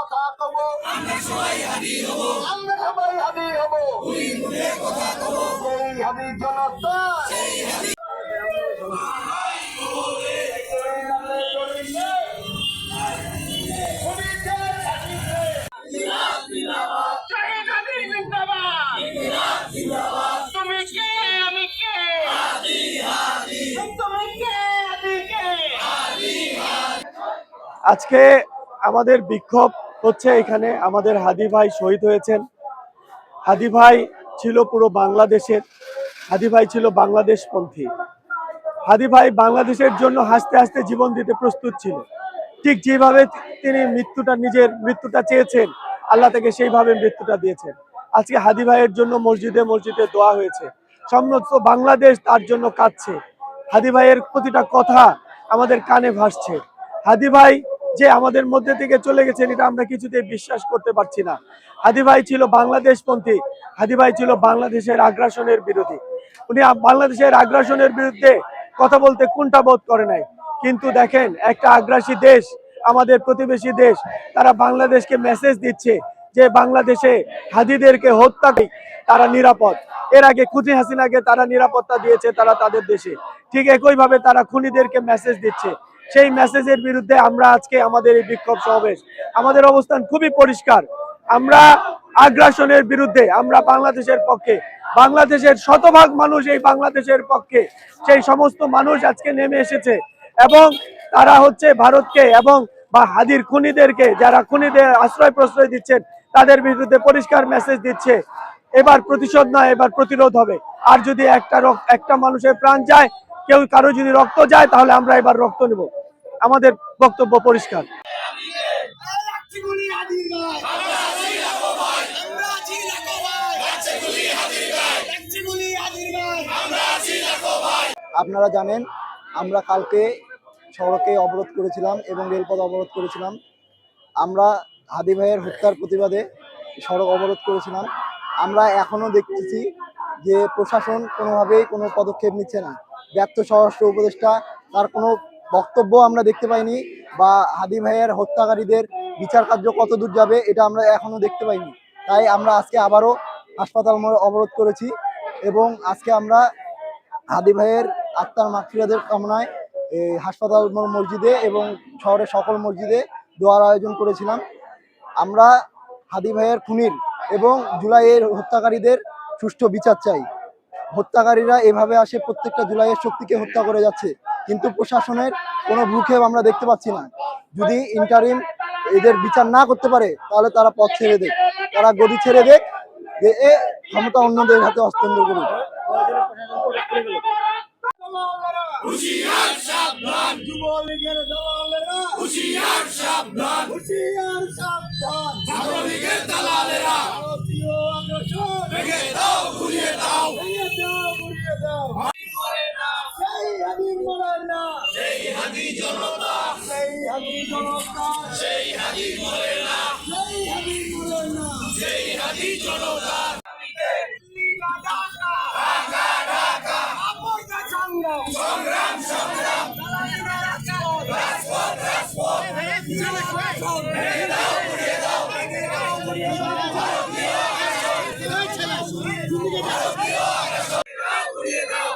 কথা কব, আমরা সবাই হাদি হব, সেই হাদি জনতা, সেই হাদি তুমি কে আমি কে, তুমি কে আমি কে। আজকে আমাদের বিক্ষোভ হচ্ছে এখানে। আমাদের হাদি ভাই শহীদ হয়েছেন। হাদি ভাই ছিল পুরো বাংলাদেশের, হাদি ভাই ছিল বাংলাদেশপন্থী। হাদি ভাই বাংলাদেশের জন্য হাসতে হাসতে জীবন দিতে প্রস্তুত ছিল। ঠিক যেভাবে তিনি নিজের মৃত্যুটা চেয়েছেন, আল্লাহ তাকে সেইভাবে মৃত্যুটা দিয়েছেন। আজকে হাদি ভাইয়ের জন্য মসজিদে মসজিদে দোয়া হয়েছে, সমস্ত বাংলাদেশ তার জন্য কাঁদছে। হাদি ভাইয়ের প্রতিটা কথা আমাদের কানে ভাসছে। হাদি ভাই যে আমাদের মধ্যে থেকে চলে গেছেন, এটা আমরা কিছুতেই বিশ্বাস করতে পারছি না। হাদি ভাই ছিল বাংলাদেশপন্থী, হাদি ভাই ছিল বাংলাদেশের আগ্রাসনের বিরোধী। উনি বাংলাদেশের আগ্রাসনের বিরুদ্ধে কথা বলতে কুণ্ঠাবোধ করে নাই। কিন্তু দেখেন, একটা আগ্রাসী দেশ, আমাদের প্রতিবেশী দেশ, তারা বাংলাদেশকে মেসেজ দিচ্ছে যে বাংলাদেশে হাদিদেরকে হত্যা করে তারা নিরাপদ। এর আগে খুনি হাসিনাকে তারা নিরাপত্তা দিয়েছে তারা তাদের দেশে, ঠিক একইভাবে তারা খুনিদেরকে মেসেজ দিচ্ছে। সেই মেসেজের বিরুদ্ধে আমরা আজকে আমাদের এই বিক্ষোভ সমাবেশ। আমাদের অবস্থান খুবই পরিষ্কার, আমরা আগ্রাসনের বিরুদ্ধে, আমরা বাংলাদেশের পক্ষে। বাংলাদেশের শতভাগ মানুষ এই বাংলাদেশের পক্ষে। সেই সমস্ত মানুষ আজকে নেমে এসেছে এবং তারা হচ্ছে ভারতকে এবং বা হাদির খুনিদেরকে, যারা খুনিদের আশ্রয় প্রশ্রয় দিচ্ছেন, তাদের বিরুদ্ধে পরিষ্কার মেসেজ দিচ্ছে এবার প্রতিশোধ নয়, এবার প্রতিরোধ হবে। আর যদি একটা মানুষের প্রাণ যায়, কারো যদি রক্ত যায়, তাহলে আমরা এবার রক্ত নেব। আমাদের বক্তব্য পরিষ্কার। আপনারা জানেন, আমরা কালকে সড়কে অবরোধ করেছিলাম এবং রেলপথ অবরোধ করেছিলাম। আমরা হাদি ভাইয়ের হত্যার প্রতিবাদে সড়ক অবরোধ করেছিলাম। আমরা এখনো দেখতেছি যে প্রশাসন কোনোভাবেই কোনো পদক্ষেপ নিচ্ছে না। ব্যর্থ স্বরাষ্ট্র উপদেষ্টা, তার কোনো বক্তব্য আমরা দেখতে পাইনি, বা হাদি ভাইয়ের হত্যাকারীদের বিচার কার্য কত দূর যাবে এটা আমরা এখনো দেখতে পাইনি। তাই আমরা আজকে আবারও হাসপাতাল মোড় অবরোধ করেছি এবং আজকে আমরা হাদি ভাইয়ের আত্মার মাগফিরাতের কামনায় হাসপাতাল মোড় মসজিদে এবং শহরের সকল মসজিদে দোয়ার আয়োজন করেছিলাম। আমরা হাদি ভাইয়ের খুনির এবং জুলাইয়ের হত্যাকারীদের সুষ্ঠু বিচার চাই। হত্যাকারীরা এভাবে আসে প্রত্যেকটা জুলাইয়ের শক্তিকে হত্যা করে যাচ্ছে, কিন্তু প্রশাসনের কোনো ভ্রুক্ষেপ আমরা দেখতে পাচ্ছি না। যদি ইন্টারিম এদের বিচার না করতে পারে, তাহলে তারা পথ ছেড়ে দেখ, তারা গদি ছেড়ে দেখ, এ ক্ষমতা অন্যদের হাতে হস্তান্তর করুক। হুশিয়ার সাবধান, যুবলীগের দালালেরা হুশিয়ার সাবধান, হুশিয়ার সাবধান, ছাত্রলীগের দালালেরা ভারতীয় আগ্রাসন ভেঙে দাও, ঘুরিয়ে দাও, ভেঙে দাও, ঘুরিয়ে দাও। সেই হাদি মরে না, সেই হাদি জনতা, সেই হাদি জনতা, সেই হাদি মরে না, সেই হাদি মরে না, সেই হাদি জনতা। সংগ্রাম সংগ্রাম, রাজপথ রাজপথ, ভেঙে দাও, ঘুরিয়ে দাও, ভেঙে দাও, ঘুরিয়ে দাও, ভারতীয় আগ্রাসন, ঘুরিয়ে দাও, ঘুরিয়ে দাও।